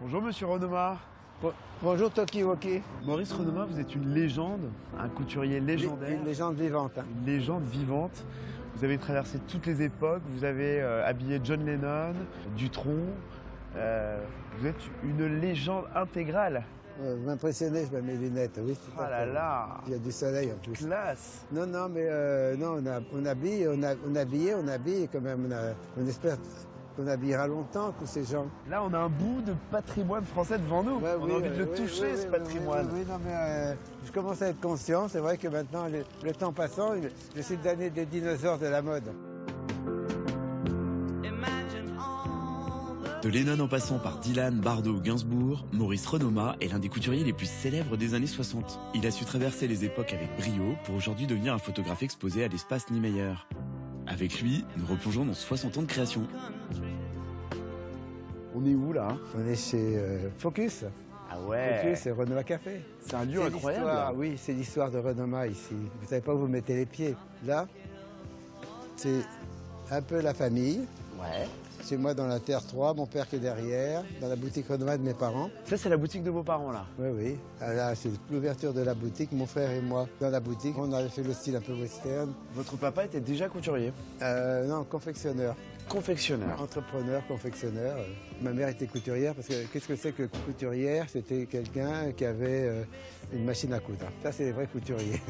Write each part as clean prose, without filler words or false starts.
Bonjour Monsieur Renoma. Bonjour Tokiwoki. Maurice Renoma, vous êtes une légende, un couturier légendaire. Une légende vivante. Hein. Une légende vivante. Vous avez traversé toutes les époques, vous avez habillé John Lennon, Dutronc. Vous êtes une légende intégrale. Vous m'impressionnez, je mets mes lunettes, oui. Oh là là. Il y a du soleil en plus. Classe. Non, mais non, on habille quand même, on espère qu'on habillera longtemps tous ces gens. Là, on a un bout de patrimoine français devant nous. Ouais, on a envie de le toucher, ce patrimoine. Oui, non, mais je commence à être conscient. C'est vrai que maintenant, le temps passant, je suis le dernier des dinosaures de la mode. De Lennon en passant par Dylan, Bardot ou Gainsbourg, Maurice Renoma est l'un des couturiers les plus célèbres des années 60. Il a su traverser les époques avec brio pour aujourd'hui devenir un photographe exposé à l'espace Niemeyer. Avec lui, nous replongeons dans 60 ans de création. On est où là? On est chez Focus. Ah ouais. Focus, c'est Renoma Café. C'est un lieu incroyable. Oui, c'est l'histoire de Renoma ici. Vous savez pas où vous mettez les pieds. Là, c'est un peu la famille. Ouais. C'est moi dans la Terre 3, mon père qui est derrière, dans la boutique Renoma de mes parents. Ça, c'est la boutique de vos parents, là? Oui, oui. Là, c'est l'ouverture de la boutique, mon frère et moi dans la boutique. On avait fait le style un peu western. Votre papa était déjà couturier? Non, confectionneur. Confectionneur. Entrepreneur, confectionneur. Ma mère était couturière, parce que qu'est-ce que c'est que couturière? C'était quelqu'un qui avait une machine à coudre. Ça, c'est les vrais couturiers.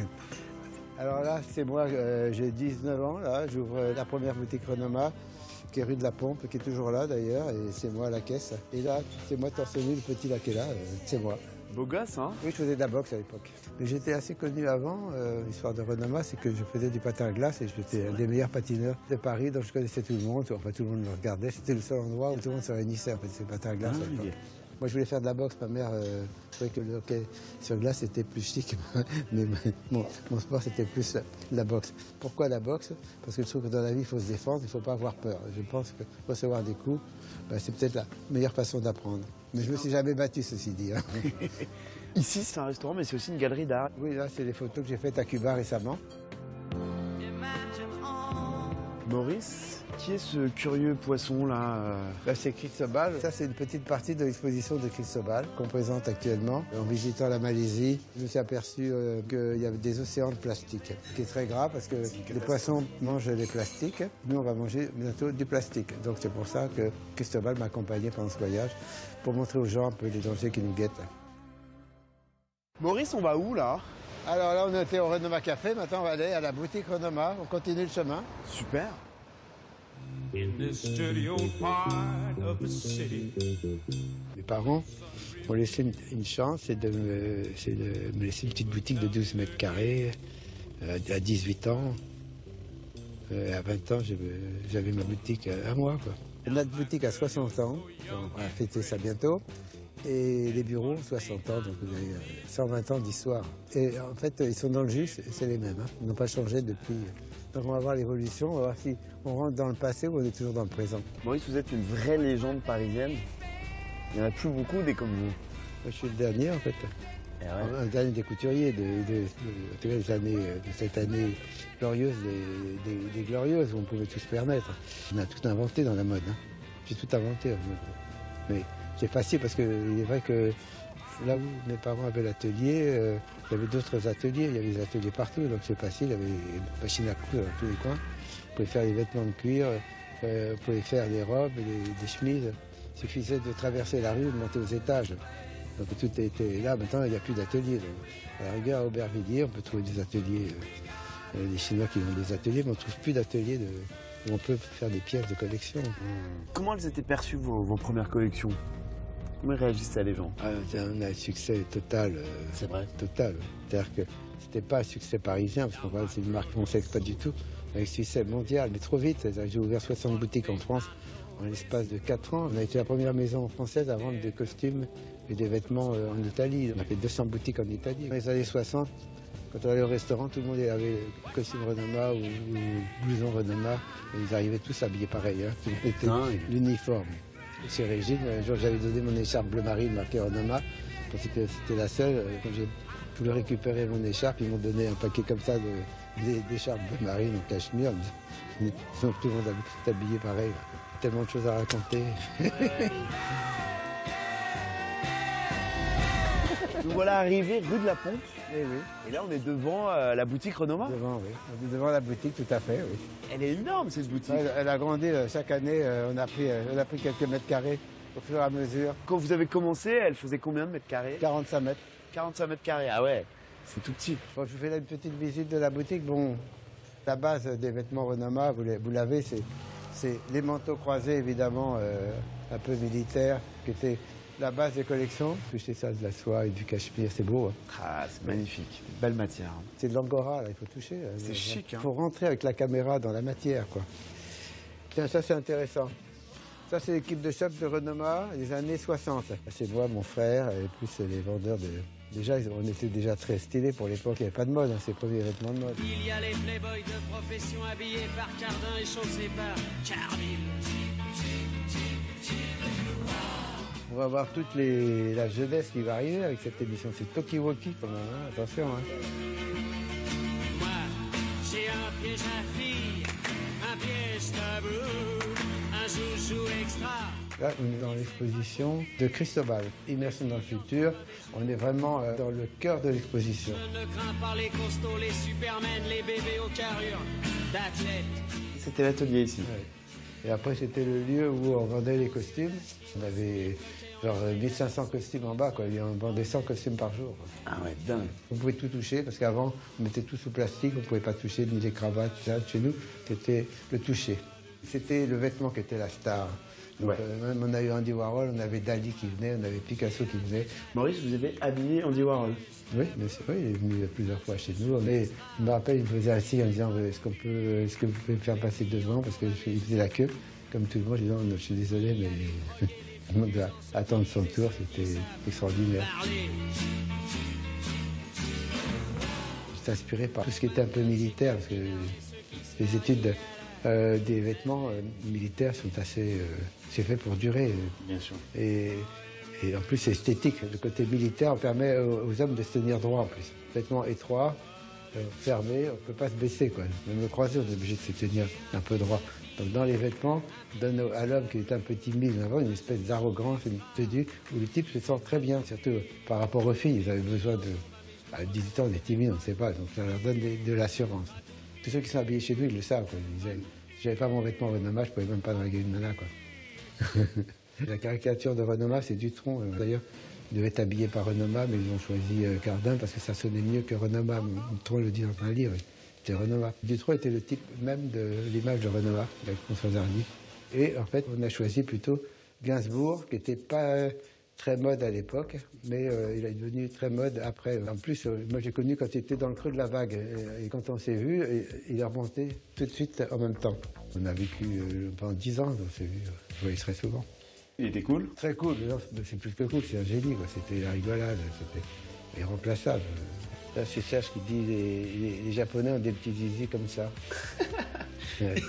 Alors là, c'est moi, j'ai 19 ans, là, j'ouvre la première boutique Renoma, qui est rue de la Pompe, qui est toujours là d'ailleurs, et c'est moi à la caisse. Et là, c'est moi torse nu, le petit là qui est là, c'est moi. Beau gosse, hein? Oui, je faisais de la boxe à l'époque. Mais j'étais assez connu avant, l'histoire de Renoma, c'est que je faisais du patin à glace et j'étais un des meilleurs patineurs de Paris, donc je connaissais tout le monde, enfin tout le monde me regardait. C'était le seul endroit où tout le monde se réunissait, en fait, c'est patin à glace. Ah, oui. Moi, je voulais faire de la boxe. Ma mère trouvait que le hockey sur glace était plus chic, mais mon sport, c'était plus la boxe. Pourquoi la boxe? Parce que je trouve que dans la vie, il faut se défendre, il ne faut pas avoir peur. Je pense que recevoir des coups, c'est peut-être la meilleure façon d'apprendre. Mais je ne me suis jamais battu, ceci dit. Hein. Ici, c'est un restaurant, mais c'est aussi une galerie d'art. Oui, là, c'est les photos que j'ai faites à Cuba récemment. Maurice, qui est ce curieux poisson là? Là, c'est Cristobal. Ça, c'est une petite partie de l'exposition de Cristobal qu'on présente actuellement. En visitant la Malaisie, je me suis aperçu qu'il y avait des océans de plastique, ce qui est très grave parce que les poissons mangent les plastiques. Nous, on va manger bientôt du plastique. Donc, c'est pour ça que Cristobal m'a accompagné pendant ce voyage pour montrer aux gens un peu les dangers qui nous guettent. Maurice, on va où là? Alors là, on était au Renoma Café. Maintenant, on va aller à la boutique Renoma. On continue le chemin. Super. Mes parents m'ont laissé une chance, c'est de me laisser une petite boutique de 12 mètres carrés à 18 ans. À 20 ans, j'avais ma boutique à moi, quoi. Notre boutique a 60 ans, on va fêter ça bientôt. Et les bureaux, 60 ans, donc vous avez 120 ans d'histoire. Et en fait, ils sont dans le jus, c'est les mêmes. Hein. Ils n'ont pas changé depuis. Donc on va voir l'évolution, on va voir si on rentre dans le passé ou on est toujours dans le présent. Maurice, vous êtes une vraie légende parisienne. Il n'y en a plus beaucoup des comme vous. Moi, je suis le dernier, en fait. Et ouais. Le dernier des couturiers, de cette année glorieuse, des glorieuses, où on pouvait tout se permettre. On a tout inventé dans la mode. Hein. J'ai tout inventé en mode. Mais c'est facile parce qu'il est vrai que là où mes parents avaient l'atelier, il y avait d'autres ateliers, il y avait des ateliers partout, donc c'est facile, il y avait une machine à coudre dans tous les coins. Vous pouvez faire des vêtements de cuir, vous pouvez faire des robes, des chemises. Il suffisait de traverser la rue, de monter aux étages. Donc tout était là, maintenant il n'y a plus d'ateliers. À la rigueur, à Aubervilliers, on peut trouver des ateliers, les Chinois qui ont des ateliers, mais on ne trouve plus d'ateliers où on peut faire des pièces de collection. Comment elles étaient perçues vos premières collections? Comment réagissaient les gens? On a un succès total. C'est vrai. Total. C'est-à-dire que c'était pas un succès parisien, parce que c'est une marque française, pas du tout. Un succès mondial, mais trop vite. J'ai ouvert 60 boutiques en France en l'espace de 4 ans. On a été la première maison française à vendre des costumes et des vêtements en Italie. On a fait 200 boutiques en Italie. Dans les années 60, quand on allait au restaurant, tout le monde avait costume Renoma ou blouson Renoma. Et ils arrivaient tous habillés pareil. Hein. C'était l'uniforme. Chez Régine, un jour j'avais donné mon écharpe bleu marine marquée Renoma, parce que c'était la seule. Quand j'ai voulu récupérer mon écharpe, ils m'ont donné un paquet comme ça d'écharpes bleu marine en cachemire. Donc tout le monde est habillé pareil. tellement de choses à raconter. Nous voilà arrivés rue de la Pompe. Eh oui, Et là, on est devant la boutique Renoma. devant, oui. On est devant la boutique, tout à fait, oui. Elle est énorme, cette boutique. Elle a grandi chaque année, on a pris quelques mètres carrés au fur et à mesure. Quand vous avez commencé, elle faisait combien de mètres carrés? 45 mètres. 45 mètres carrés, ah ouais, c'est tout petit. Bon, je vous fais là une petite visite de la boutique. Bon, la base des vêtements Renoma, vous l'avez, c'est les manteaux croisés, évidemment, un peu militaires, qui étaient la base des collections. Puis c'est ça, de la soie et du cachemire, c'est beau. Hein. Ah, c'est magnifique, belle matière. C'est de l'angora, là, il faut toucher. C'est chic, hein. Il faut rentrer avec la caméra dans la matière, quoi. Tiens, ça c'est intéressant. Ça c'est l'équipe de shop de Renoma des années 60. C'est moi, mon frère, et plus les vendeurs de... Déjà, on était déjà très stylés pour l'époque, il n'y avait pas de mode, hein, c'est les premiers vêtements de mode. Il y a les playboys de profession habillés par Cardin et chaussés par Carville. On va voir toute la jeunesse qui va arriver avec cette émission. C'est Tokiwoki quand même, hein, attention. Hein. Moi, j'ai un piège à fille, un piège tabou, un joujou extra. Là, on est dans l'exposition de Cristobal, Immersion dans le futur. On est vraiment dans le cœur de l'exposition. Je ne crains pas les costauds, les supermen, les bébés aux carrures d'athlètes. C'était l'atelier ici. Ouais. Et après, c'était le lieu où on vendait les costumes. On avait genre 1500 costumes en bas, quoi. On vendait 100 costumes par jour, quoi. Ah ouais, dingue. On pouvait tout toucher, parce qu'avant, on mettait tout sous plastique, on ne pouvait pas toucher ni les cravates, tout ça. Chez nous, c'était le toucher. C'était le vêtement qui était la star. Donc, Ouais. Même on a eu Andy Warhol, on avait Dali qui venait, on avait Picasso qui venait. Maurice, vous avez habillé Andy Warhol. Oui, mais c'est vrai, il est venu plusieurs fois chez nous. Mais je me rappelle, il me faisait assis en disant est-ce que vous pouvez me faire passer devant, parce qu'il faisait la queue, comme tout le monde. Je disais non, je suis désolé, mais tout le monde doit attendre son tour, c'était extraordinaire. Parler. J'étais inspiré par tout ce qui était un peu militaire, parce que les études des vêtements militaires sont assez... c'est fait pour durer. Bien sûr. Et en plus, c'est esthétique. Le côté militaire permet aux hommes de se tenir droit en plus. Vêtements étroits, fermés, on ne peut pas se baisser, quoi. Même le croisé, on est obligé de se tenir un peu droit. Donc dans les vêtements, on donne à l'homme qui est un peu timide avant une espèce d'arrogance, une tenue où le type se sent très bien, surtout par rapport aux filles. Ils avaient besoin de... À 18 ans, on est timide, on ne sait pas, donc ça leur donne de l'assurance. Tous ceux qui sont habillés chez nous, ils le savent, quoi. Ils disaient, si j'avais pas mon vêtement Renoma, je ne pouvais même pas draguer une nana, quoi. La caricature de Renoma, c'est Dutronc. D'ailleurs, il devait être habillé par Renoma, mais ils ont choisi Cardin parce que ça sonnait mieux que Renoma. Dutronc le dit dans un livre, c'était Renoma. Dutronc était le type même de l'image de Renoma, avec François Hardy. Et en fait, on a choisi plutôt Gainsbourg, qui n'était pas très mode à l'époque, mais il est devenu très mode après. En plus, moi j'ai connu quand il était dans le creux de la vague. Et quand on s'est vu, il est remonté tout de suite en même temps. On a vécu pendant 10 ans, on s'est vu. Je voyais très souvent. Il était cool. Très cool, c'est plus que cool, c'est un génie, quoi. C'était la rigolade, c'était irremplaçable. Là, c'est Serge qui dit les Japonais ont des petits zizi comme ça. Ouais.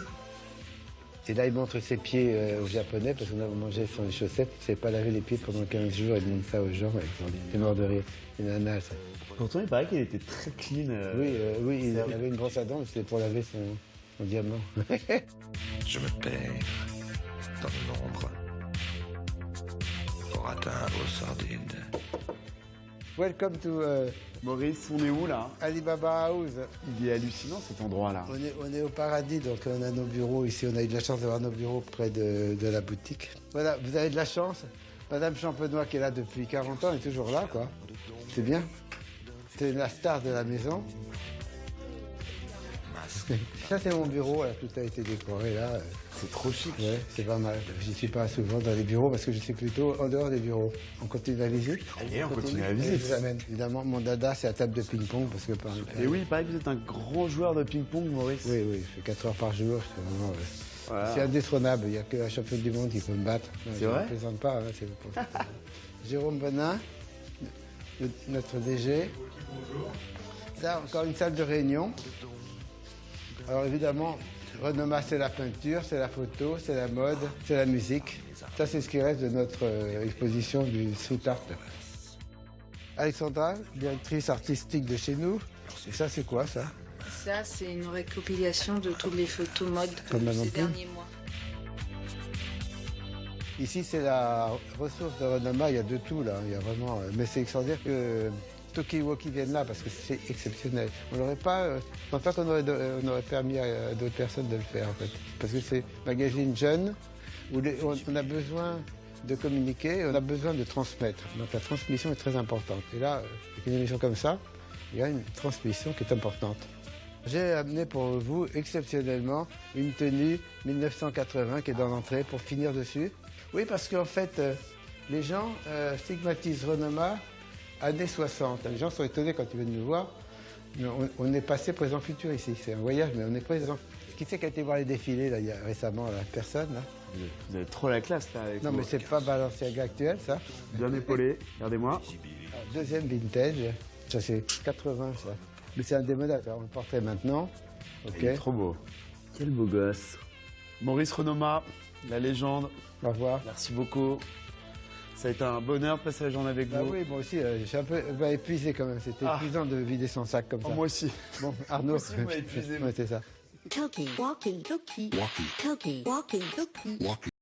Et là, il montre ses pieds aux Japonais parce qu'on a mangé sans les chaussettes. Il ne savait pas laver les pieds pendant 15 jours. Il montre ça aux gens. Il est mort de rire. C'est une nana, ça. Pourtant, il paraît qu'il était très clean. Oui, il avait une brosse à dents, c'était pour laver son diamant. Je me perds dans l'ombre pour atteindre aux sordide. Welcome to Maurice, on est où là? Alibaba House. Il est hallucinant cet endroit-là. On est au paradis, donc on a nos bureaux ici. On a eu de la chance d'avoir nos bureaux près de la boutique. Voilà, vous avez de la chance. Madame Champenois qui est là depuis 40 ans est toujours là, quoi. C'est bien. C'est la star de la maison. Ça, c'est mon bureau, là, tout a été décoré, là. C'est trop chic. Ouais, c'est pas mal. Je ne suis pas souvent dans les bureaux parce que je suis plutôt en dehors des bureaux. On continue la visite? Allez, on continue la Et visite. je vous amène. Évidemment, mon dada, c'est la table de ping-pong parce que... Et oui, il paraît que vous êtes un grand joueur de ping-pong, Maurice. Oui, je fais 4 heures par jour. C'est vraiment... Voilà. C'est indétrônable, il n'y a que la championne du monde qui peut me battre. C'est vrai? Je ne plaisante pas. Hein, Jérôme Bonin, notre DG. Ça, encore une salle de réunion. Alors évidemment, Renoma, c'est la peinture, c'est la photo, c'est la mode, c'est la musique. Ça, c'est ce qui reste de notre exposition du street art. Alexandra, directrice artistique de chez nous. Et ça, c'est quoi, ça? Ça, c'est une récompilation de toutes les photos mode Comme de la ces non plus. derniers mois. Ici, c'est la ressource de Renoma, il y a de tout là, il y a vraiment... mais c'est extraordinaire que Tokiwoki vienne là parce que c'est exceptionnel. On n'aurait pas... je pense pas qu'on aurait permis à d'autres personnes de le faire en fait. Parce que c'est un magazine jeune où on a besoin de communiquer, on a besoin de transmettre. Donc la transmission est très importante. Et là, avec une émission comme ça, il y a une transmission qui est importante. J'ai amené pour vous, exceptionnellement, une tenue 1980 qui est dans l'entrée pour finir dessus. Oui, parce qu'en fait, les gens stigmatisent Renoma années 60. Les gens sont étonnés quand ils viennent nous voir. On est passé présent futur ici. C'est un voyage, mais on est présent. Qui c'est qui a été voir les défilés là, récemment là? Personne là. Vous avez trop la classe là. Avec non, mais c'est pas Balenciaga actuel ça. Bien épaulé, regardez-moi. Deuxième vintage, ça c'est 80 ça. Mais c'est indémodable, on le porterait maintenant. Ok. Il est trop beau. Quel beau gosse. Maurice Renoma, la légende. Au revoir. Merci beaucoup. Ça a été un bonheur de passer la journée avec Ah vous. oui, moi aussi, je suis un peu épuisé quand même. C'était épuisant de vider son sac comme ça. Moi aussi. Bon, Arnaud, Moi aussi, vous m'avez épuisé. Ouais, c'est ça. Talkie, walkie, talkie, walkie, talkie, walkie, talkie.